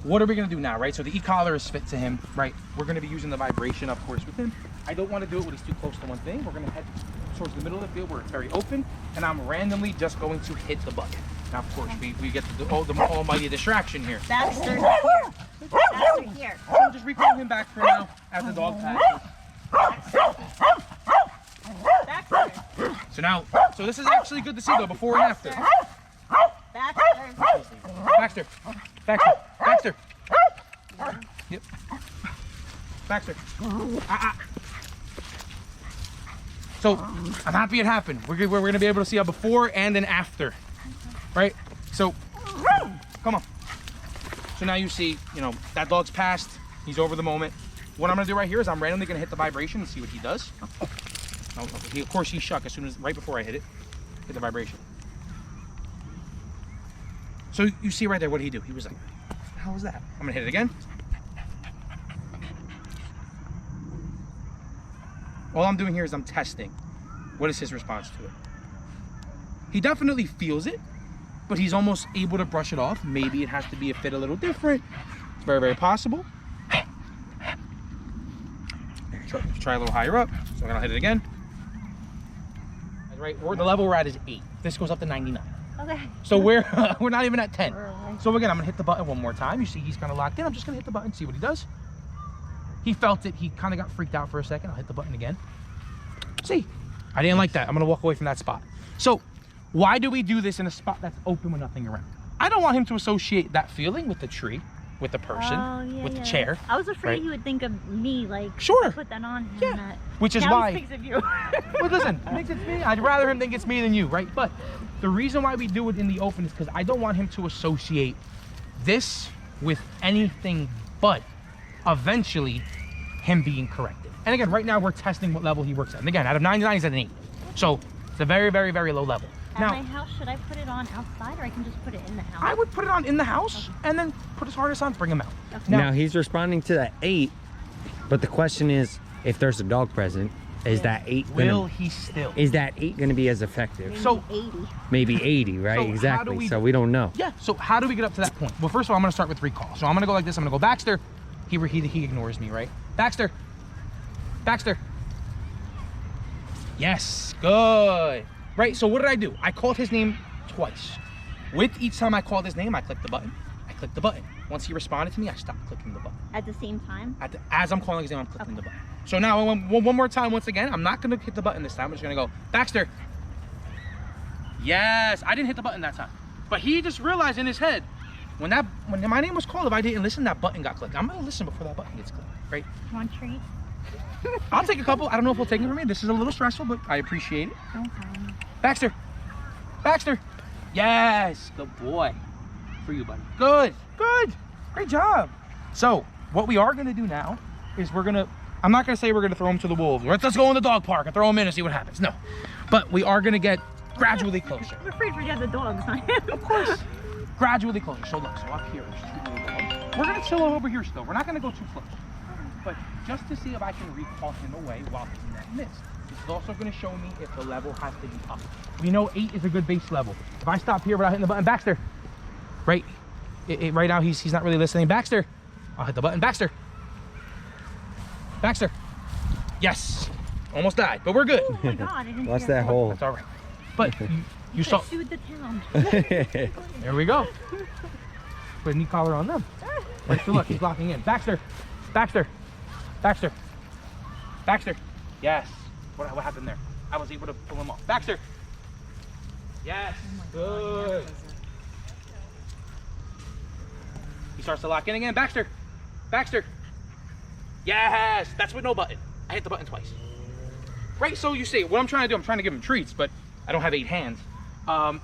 what are we gonna do now, right? So the e-collar is fit to him, right? We're gonna be using the vibration, of course, with him. I don't want to do it when he's too close to one thing. We're gonna head towards the middle of the field where it's very open, and I'm randomly just going to hit the button. Now, of course, we get the almighty distraction here. Baxter's here. Baxter here. So just recall him back for now as the dog passes. Baxter. So this is actually good to see though, before and after. Baxter. Baxter. Yep. Baxter. So I'm happy it happened. We're gonna be able to see a before and an after, right? So come on. So now you see, you know, that dog's passed. He's over the moment. What I'm gonna do right here is I'm randomly gonna hit the vibration and see what he does. Of course he shook as soon as, right before I hit it. Hit the vibration. So you see right there, what did he do? He was like, how was that? I'm gonna hit it again. All I'm doing here is I'm testing. What is his response to it? He definitely feels it, but he's almost able to brush it off. Maybe it has to be a fit a little different. It's very, very possible. Try a little higher up. So I'm gonna hit it again. Right, the level we're at is 8. This goes up to 99. Okay. So we're not even at 10. So again, I'm gonna hit the button one more time. You see he's kind of locked in. I'm just gonna hit the button, see what he does. He felt it. He kind of got freaked out for a second. I'll hit the button again. See, I didn't like that. I'm gonna walk away from that spot. So why do we do this in a spot that's open with nothing around? I don't want him to associate that feeling with the tree, with the person, with the chair. I was afraid right? he would think of me, like, sure, put that on him. Yeah, which is now why. He thinks of you. Well, listen, thinks it's me. I'd rather him think it's me than you, right? But the reason why we do it in the open is because I don't want him to associate this with anything but eventually him being corrected. And again, right now we're testing what level he works at. And again, out of 99, he's at an 8. So it's a very, very, very low level. At now, my house, should I put it on outside or I can just put it in the house? I would put it on in the house and then put his harness on, bring him out. Okay. Now he's responding to that 8, but the question is, if there's a dog present, is that 8 will he still? Is that 8 going to be as effective? Maybe so 80. Maybe 80, right? So exactly. So we don't know. Yeah. So how do we get up to that point? Well, first of all, I'm going to start with recall. So I'm going to go like this. I'm going to go Baxter. He ignores me, right? Baxter. Baxter. Yes. Good. Right. So what did I do? I called his name twice. With each time I called his name, I clicked the button. I clicked the button. Once he responded to me, I stopped clicking the button. At the same time? As I'm calling his name, I'm clicking the button. So now, one more time, once again, I'm not going to hit the button this time. I'm just going to go, Baxter. Yes, I didn't hit the button that time. But he just realized in his head, when my name was called, if I didn't listen, that button got clicked. I'm going to listen before that button gets clicked, right? You want treats? I'll take a couple. I don't know if he'll take it from me. This is a little stressful, but I appreciate it. Okay. Baxter. Baxter. Yes. Good boy. For you, buddy. Good. Good. Great job. So what we are going to do now is I'm not going to say we're going to throw him to the wolves. Let's go in the dog park and throw him in and see what happens. No. But we are going to get gradually closer. I'm afraid for the other dogs. Of course. Gradually closer. So look, so up here, there's 2 little dogs. We're going to chill over here still. We're not going to go too close. But just to see if I can recall him away while he's in that mist. This is also going to show me if the level has to be up. We know 8 is a good base level. If I stop here without hitting the button, Baxter. Right? Right now he's not really listening. Baxter. I'll hit the button. Baxter. Baxter. Yes. Almost died, but we're good. Oh my God, I didn't Watch hear that hole. That's all right. But you saw. Sued the town. There we go. Put a knee collar on them. Right, so look, he's locking in. Baxter. Baxter. Baxter. Baxter. Yes. What happened there? I was able to pull him off. Baxter. Yes. Good. He starts to lock in again. Baxter. Baxter. Yes. That's with no button. I hit the button twice. Right, so you see, what I'm trying to do, I'm trying to give him treats, but I don't have 8 hands.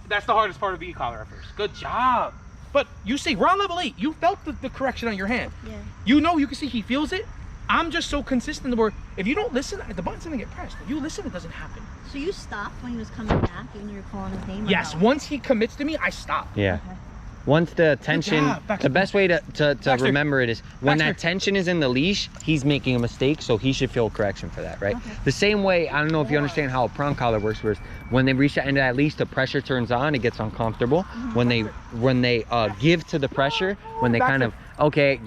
That's the hardest part of the e-collar at first. Good job. But you see, we're on level 8. You felt the correction on your hand. Yeah. You know, you can see he feels it. I'm just so consistent where if you don't listen, the button's gonna get pressed. If you listen, it doesn't happen. So you stopped when he was coming back and you were calling his name? Yes, no? once he commits to me, I stop. Yeah. Okay. Once the tension, job, Baxter. the best way to Baxter. remember it is when that Baxter. tension is in the leash, he's making a mistake, so he should feel correction for that, right? Okay. The same way, I don't know if you understand how a prong collar works, where when they reach the end of that leash, the pressure turns on, it gets uncomfortable. When they give to the pressure, when they kind of, okay,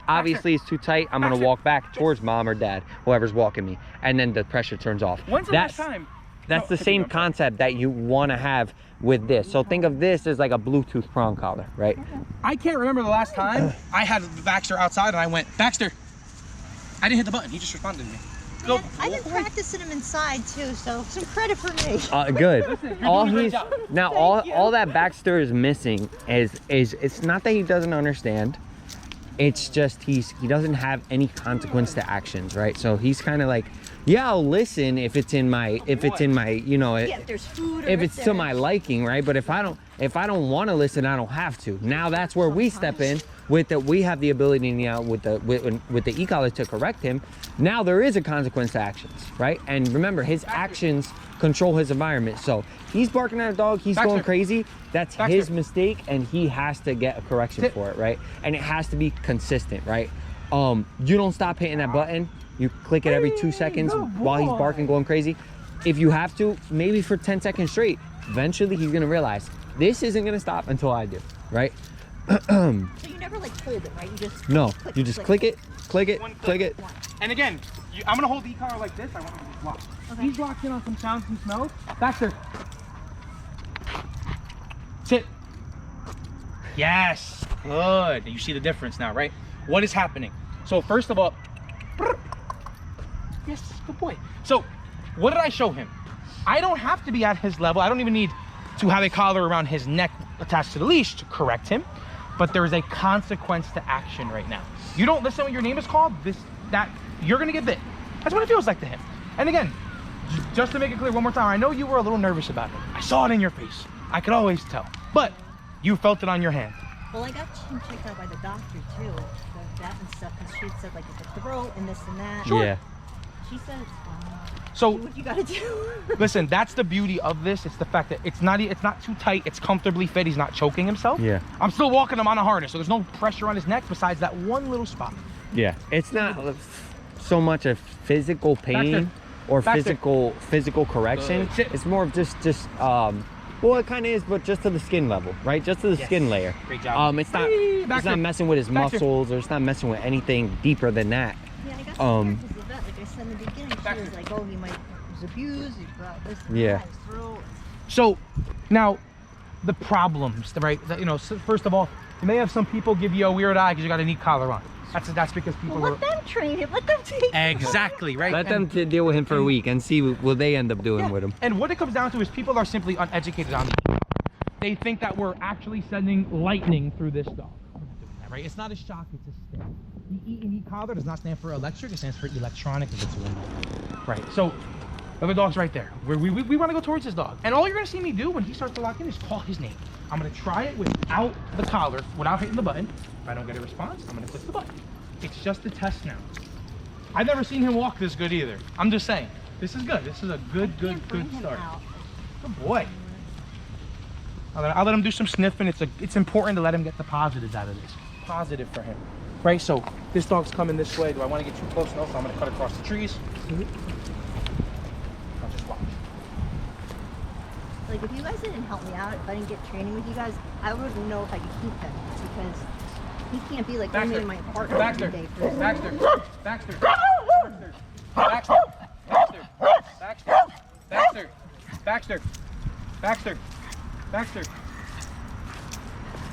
obviously it's too tight, I'm gonna walk back towards mom or dad, whoever's walking me, and then the pressure turns off. When's the last time? That's the same concept that you want to have with this. So think of this as like a Bluetooth prong collar, right? I can't remember the last time I had Baxter outside and I went, Baxter. I didn't hit the button. He just responded to me. Go. Man, I've been practicing him inside too, so some credit for me. Good. Listen, you're all doing a great he's job. now all that Baxter is missing is it's not that he doesn't understand. It's just he doesn't have any consequence to actions, right? So he's kind of like, yeah, I'll listen if it's in my you know, Yeah, if there's food or if it's to my liking, right? But if I don't want to listen, I don't have to. Now that's where we step in with that. We have the ability now with the e-collar to correct him. Now there is a consequence to actions, right? And remember, his actions control his environment. So he's barking at a dog, he's going crazy. That's his mistake, and he has to get a correction for it, right? And it has to be consistent, right? You don't stop hitting that button. You click it every 2 seconds while he's barking, going crazy. If you have to, maybe for 10 seconds straight, eventually he's gonna realize this isn't gonna stop until I do, right? So you never like hold it, right? You just No, you just click it, click it, click it. And again, I'm gonna hold the e-collar like this. I want him to just lock. Okay. He's locked in on some sounds and smells. Baxter. Sit. Yes. Good. You see the difference now, right? What is happening? So first of all, yes, good boy. So what did I show him? I don't have to be at his level. I don't even need to have a collar around his neck attached to the leash to correct him. But there is a consequence to action right now. You don't listen when your name is called, you're gonna get bit. That's what it feels like to him. And again, just to make it clear one more time, I know you were a little nervous about it. I saw it in your face. I could always tell. But you felt it on your hand. Well, I got him checked out by the doctor too, for that and stuff, because she said like it's the throat and this and that. Yeah. She said it's fine. So Do what you gotta do. listen, that's the beauty of this. It's the fact that it's not too tight. It's comfortably fit. He's not choking himself. Yeah. I'm still walking him on a harness, so there's no pressure on his neck besides that one little spot. Yeah. It's not so much a physical pain Baxter. or Baxter. physical correction. Sit. It's more of just well, it kind of is, but just to the skin level, right? Just to the skin layer. Great job. It's not Baxter. messing with his Baxter. muscles, or it's not messing with anything deeper than that. Yeah, I got Um, because of that. Like I said in the beginning, she was like, "Oh, he was abused. He brought this and Yeah. that, his throat." So now the problems, right? You know, so first of all, you may have some people give you a weird eye because you got a neat collar on. That's because people Well, are let them train him. Let them take. exactly right. Let them deal with him for a week and see what they end up doing with him. And what it comes down to is people are simply uneducated on the. They think that we're actually sending lightning through this dog. We're not doing that, right? It's not a shock, it's a stick. The E and E collar does not stand for electric, it stands for electronic if it's a window. Right, so the other dog's right there. We want to go towards this dog. And all you're gonna see me do when he starts to lock in is call his name. I'm gonna try it without the collar, without hitting the button. If I don't get a response, I'm gonna click the button. It's just a test now. I've never seen him walk this good either. I'm just saying, this is good. This is a good start. Good boy. I'll let him do some sniffing. It's important to let him get the positives out of this. Positive for him. Right, so this dog's coming this way. Do I want to get too close? No, so I'm going to cut across the trees. I'll just watch. Like if you guys didn't help me out, if I didn't get training with you guys, I wouldn't know if I could keep him because he can't be like only in my apartment every day. For Baxter, Baxter, Baxter, Baxter, Baxter, Baxter, Baxter, Baxter, Baxter.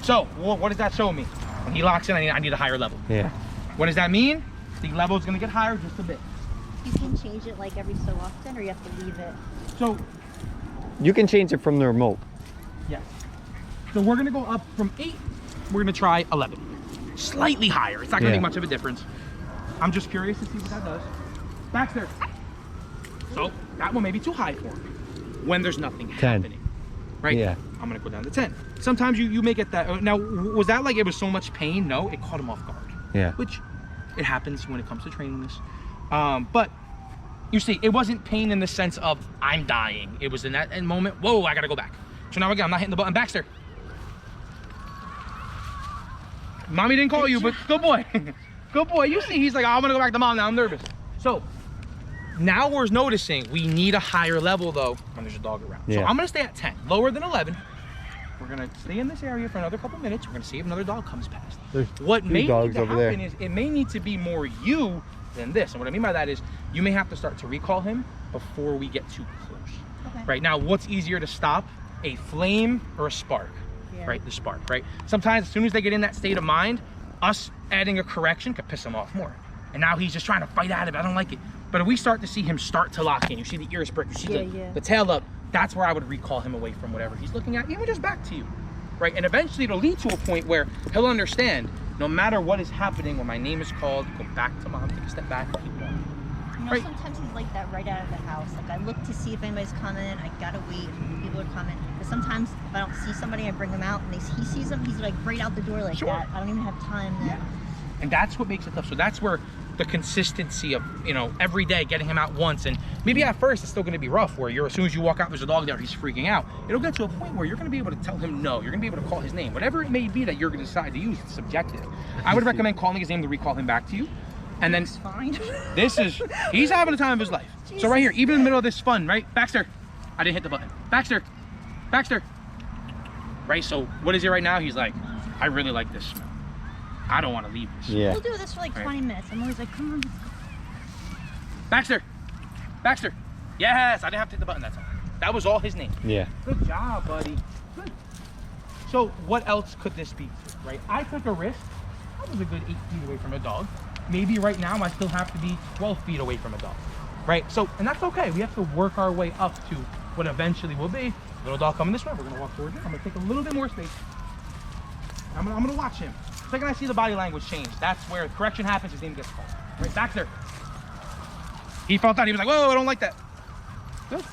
So, what does that show me? When he locks in, I need a higher level. Yeah. What does that mean? The level is going to get higher just a bit. You can change it like every so often, or you have to leave it. So, You can change it from the remote. yes. So we're going to go up from 8. We're going to try 11. Slightly higher. It's not going to Yeah. make much of a difference. I'm just curious to see what that does. Baxter. So, that one may be too high for him when there's nothing 10. happening. Right? Yeah. I'm going to go down to 10. Sometimes you may get that. Now, was that like it was so much pain? No, it caught him off guard. Yeah. Which it happens when it comes to training this. But you see, it wasn't pain in the sense of I'm dying. It was in that moment, whoa, I gotta go back. So now again, I'm not hitting the button. Baxter. Mommy didn't call you, but good boy. Good boy. You see, he's like, oh, I'm gonna go back to mom now, I'm nervous. So now we're noticing we need a higher level though when there's a dog around. So I'm gonna stay at 10, lower than 11. We're gonna stay in this area for another couple minutes. We're gonna see if another dog comes past. There's what may need dogs to over happen there. is it may need to be more you than this. And what I mean by that is you may have to start to recall him before we get too close. Okay. Right now, what's easier to stop, a flame or a spark? Yeah. Right, the spark, right? Sometimes as soon as they get in that state of mind, us adding a correction could piss him off more. And now he's just trying to fight out of it. I don't like it. But if we start to see him start to lock in, you see the ears prick, you see the tail up, that's where I would recall him away from whatever he's looking at, even just back to you. Right, and eventually it'll lead to a point where he'll understand no matter what is happening, when my name is called, go back to mom, take a step back, and keep walking. You know, Right. sometimes he's like that right out of the house. Like I look to see if anybody's coming. I gotta wait for people to come in. But sometimes if I don't see somebody, I bring him out, and he sees them. He's like right out the door like that. I don't even have time then. And that's what makes it tough. So that's where the consistency of, you know, every day getting him out once, and maybe at first it's still going to be rough where you're, as soon as you walk out, there's a dog there, he's freaking out. It'll get to a point where you're going to be able to tell him no. You're going to be able to call his name, whatever it may be that you're going to decide to use. It's subjective. I would recommend calling his name to recall him back to you. And then It's fine. he's having the time of his life. Jesus. So right here, even in the middle of this fun, right? Baxter, I didn't hit the button. Baxter. Right, so what is he right now? He's like, I really like this smell. I don't want to leave this. Yeah. We'll do this for like 20 minutes. I'm always like, come on. Baxter. Yes, I didn't have to hit the button that time. That was all his name. Yeah. Good job, buddy. Good. So what else could this be, right? I took a risk. I was a good 8 feet away from a dog. Maybe right now I still have to be 12 feet away from a dog, right? So, and that's okay. We have to work our way up to what eventually will be. Little dog coming this way. We're gonna walk towards him. I'm gonna take a little bit more space. I'm gonna watch him. The second I see the body language change, that's where correction happens, his name gets called. Right, back there. He felt that, he was like, whoa, I don't like that. Good.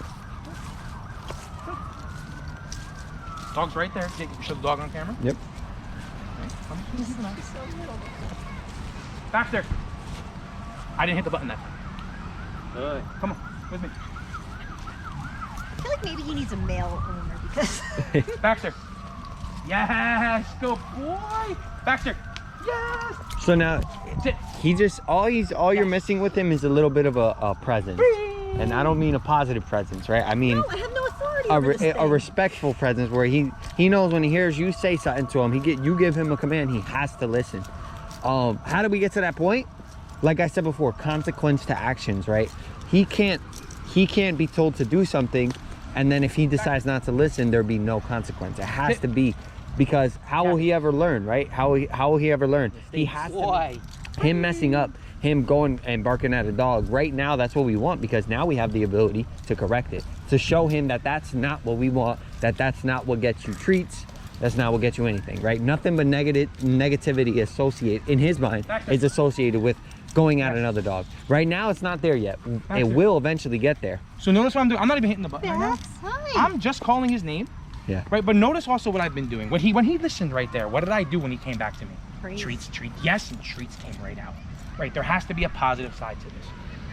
Dog's right there. You show the dog on camera? Yep. Back there. I didn't hit the button that time. Good. Come on, with me. I feel like maybe he needs a male owner because Baxter. Yes, good boy. Baxter. Yes. So now Sit. he just all you're missing with him is a little bit of a presence. And I don't mean a positive presence, right? I mean no, I have no authority over this thing. a respectful presence where he knows when he hears you say something to him, you give him a command, he has to listen. How do we get to that point? Like I said before, consequence to actions, right? He can't be told to do something, and then if he decides not to listen, there'll be no consequence. It has to be, because how will he ever learn, right? How will he ever learn? He has to. Him messing up, him going and barking at a dog. Right now, that's what we want, because now we have the ability to correct it, to show him that that's not what we want, that's not what gets you treats. That's not what gets you anything, right? Nothing but negativity associated, in his mind, is associated with going at another dog. Right now, it's not there yet. It will eventually get there. So notice what I'm doing. I'm not even hitting the button right now. That's fine. I'm just calling his name. Yeah. Right, but notice also what I've been doing. When he listened right there, what did I do when he came back to me? Praise. Treats. Yes, and treats came right out. Right, there has to be a positive side to this.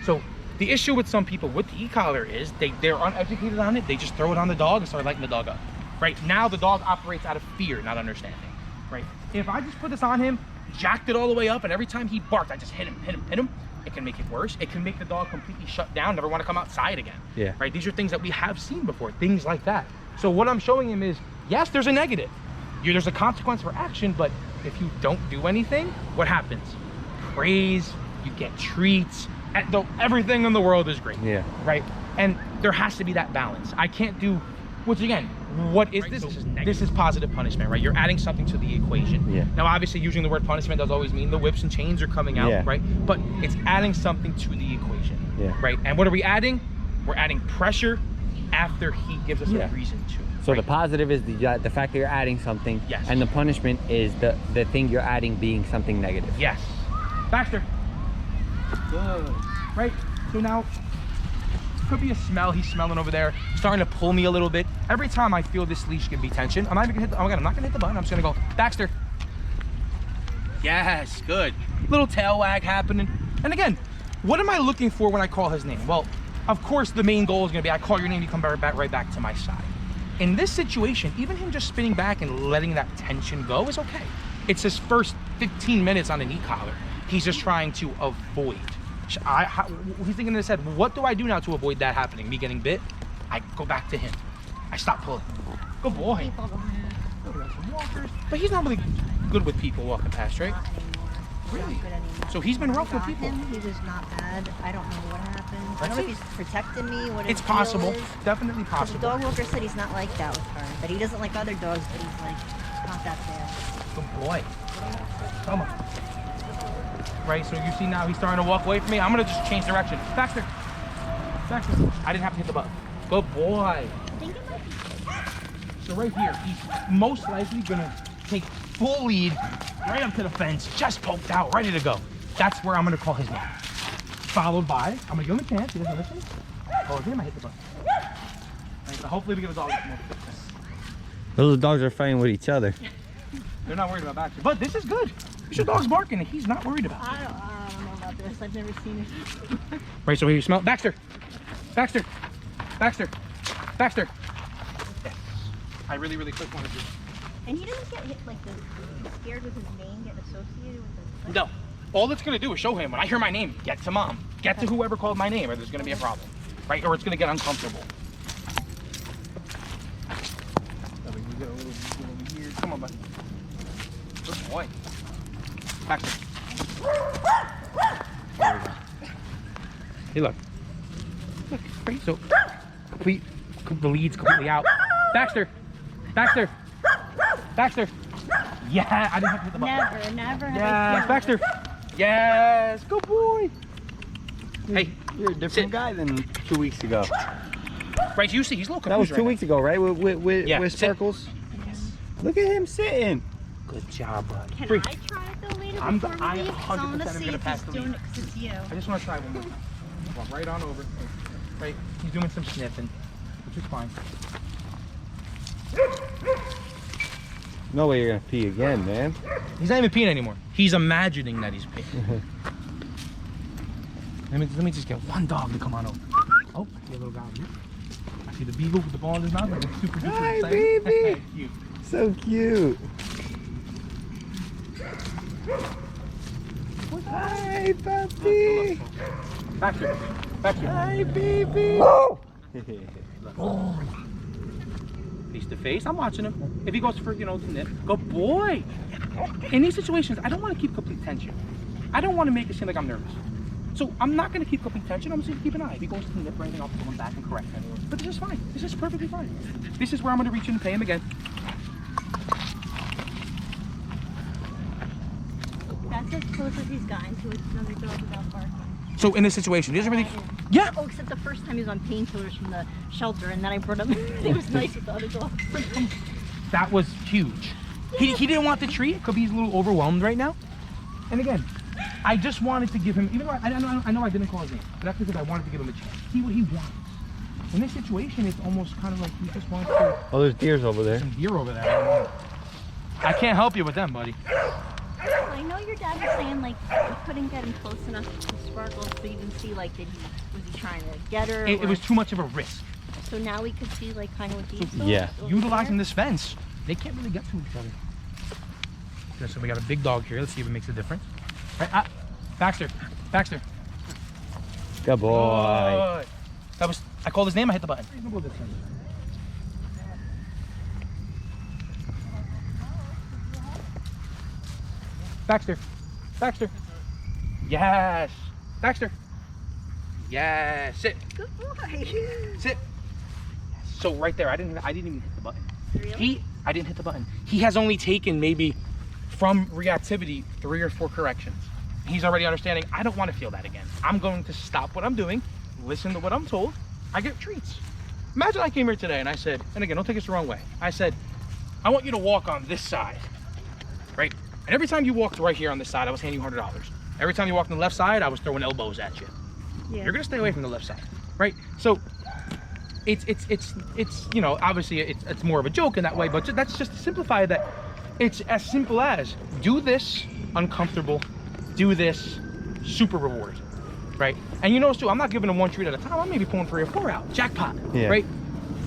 So the issue with some people with the e-collar is they're uneducated on it. They just throw it on the dog and start lighting the dog up. Right, now the dog operates out of fear, not understanding. Right, if I just put this on him, jacked it all the way up, and every time he barked, I just hit him, it can make it worse. It can make the dog completely shut down, never want to come outside again. Yeah. Right, these are things that we have seen before, things like that. So what I'm showing him is, yes, there's a negative. There's a consequence for action, but if you don't do anything, what happens? Praise, you get treats, everything in the world is great. Yeah. Right, and there has to be that balance. I can't do, which again, what is this? This is positive punishment, right? You're adding something to the equation. Yeah. Now, obviously, using the word punishment does always mean the whips and chains are coming out, right? But it's adding something to the equation, right? And what are we adding? We're adding pressure after he gives us a reason to. So the positive is the fact that you're adding something, and the punishment is the thing you're adding being something negative. Yes. Baxter. Good. Right. So now, could be a smell. He's smelling over there, starting to pull me a little bit. Every time I feel this leash give me tension, I'm not even gonna hit. I'm not gonna hit the button. I'm just gonna go, Baxter. Yes, good. Little tail wag happening. And again, what am I looking for when I call his name? Well, of course, the main goal is gonna be I call your name, you come right back to my side. In this situation, even him just spinning back and letting that tension go is okay. It's his first 15 minutes on an e-collar. He's just trying to avoid. He's thinking in his head, what do I do now to avoid that happening? Me getting bit? I go back to him. I stop pulling. Good boy. Some walkers. But he's not really good with people walking past, right? Not anymore. Really? Not good anymore. So he's been rough with Got people. him, he was not bad. I don't know what happened. I don't know if he's protecting me. What It's his deal possible. is. Definitely The possible. dog walker said he's not like that with her. That he doesn't like other dogs, but he's like not that bad. Good boy. Come on. Right, so you see now he's starting to walk away from me. I'm gonna just change direction. Baxter. Baxter. I didn't have to hit the button. Good boy. I think it might be. So right here, he's most likely gonna take full lead right up to the fence, just poked out, ready to go. That's where I'm gonna call his name. Followed by, I'm gonna give him a chance. He doesn't listen. Oh, again, I hit the button. Right, so hopefully we get a dog. Those dogs are fighting with each other. They're not worried about Baxter, but this is good. Your dog's barking and he's not worried about it. I don't know about this. I've never seen it. Right, so here you smell Baxter. Baxter. Baxter. Baxter. Yes. I really quick wanted to. And he doesn't get hit like this. He's scared with his name getting associated with the. No. All it's gonna do is show him when I hear my name, get to mom. Get to whoever called my name or there's gonna be a problem. Right? Or it's gonna get uncomfortable. Come on, buddy. Good boy. Baxter. There we go. Hey, look. Look, right? So, the lead's completely out. Baxter. Baxter. Baxter. Yeah, I didn't have to hit the button. Never have Yes, I Baxter. Yes, good boy. Hey, You're a different guy than 2 weeks ago. right, you see, he's a little confused. That was 2 right weeks ago, right? With Yeah, sit. Sparkles. now. Yes. Look at him sitting. Good job, bud. Can Free. I try it though later I'm- before I we leave? 100% So I want am to see gonna if pass he's the doing lead. it because it's you. I just want to try one more time. Walk right on over. Right, he's doing some sniffing, which is fine. No way you're gonna pee again, man. He's not even peeing anymore. He's imagining that he's peeing. Let me just get one dog to come on over. Oh, I see a little guy over here. I see the beagle with the ball in his mouth. He's super duper Hi, excited. baby. Cute. So cute. Hi, puppy. Baxter. Baxter. Hi, baby. Face to face. I'm watching him. If he goes for, to nip, good boy. In these situations, I don't want to keep complete tension. I don't want to make it seem like I'm nervous. So I'm not going to keep complete tension. I'm just going to keep an eye. If he goes to nip or anything, I'll pull him back and correct him. But this is fine. This is perfectly fine. This is where I'm going to reach in and pay him again. That's as close as he's gotten to another dog without barking. So in this situation, he doesn't really. Yeah. Oh, except the first time he was on painkillers from the shelter, and then I brought him. He was nice with the other dogs. That was huge. He didn't want the treat. It could be he's a little overwhelmed right now. And again, I just wanted to give him, even though I know I didn't call his name, but that's because I wanted to give him a chance. See what he wants. In this situation, it's almost kind of like he just wants to. Oh, there's deers over there. Some deer over there. I don't know. I can't help you with them, buddy. I know your dad was saying like you couldn't get him close enough to Sparkle so you can see like was he trying to get her? It or- was too much of a risk. So now we could see like kind of what these Yeah. dogs over Utilizing there. this fence, they can't really get to each other. Okay, so we got a big dog here. Let's see if it makes a difference. Right, Baxter. Baxter. Good boy. Good. That was. I called his name. I hit the button. Baxter. Baxter. Yes. Baxter. Yes. Sit. Good boy. Sit. So right there, I didn't even hit the button. Really? I didn't hit the button. He has only taken maybe from reactivity 3 or 4 corrections. He's already understanding, I don't want to feel that again. I'm going to stop what I'm doing, listen to what I'm told. I get treats. Imagine I came here today and I said, and again, don't take this the wrong way. I said, I want you to walk on this side, right? And every time you walked right here on this side, I was handing you $100. Every time you walked on the left side, I was throwing elbows at you. Yeah. You're gonna stay away from the left side, right? So it's obviously it's more of a joke in that way, but that's just to simplify that. It's as simple as do this uncomfortable, do this super reward, right? And you notice too, I'm not giving him 1 treat at a time. I'm maybe pulling 3 or 4 out. Jackpot, Yeah. right?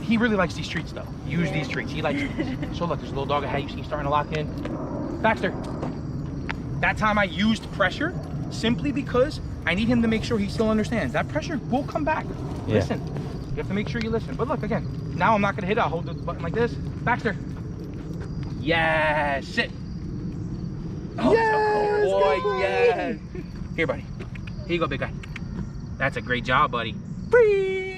He really likes these treats though. Use these treats. He likes these. So look, there's a little dog ahead. You see he's starting to lock in. Baxter. That time I used pressure simply because I need him to make sure he still understands. That pressure will come back. Yeah. Listen. You have to make sure you listen. But look, again, now I'm not gonna hit it. I'll hold the button like this. Baxter. Yes, sit. Oh, Yes, good boy, good boy. yes. Here, buddy. Here you go, big guy. That's a great job, buddy. Free.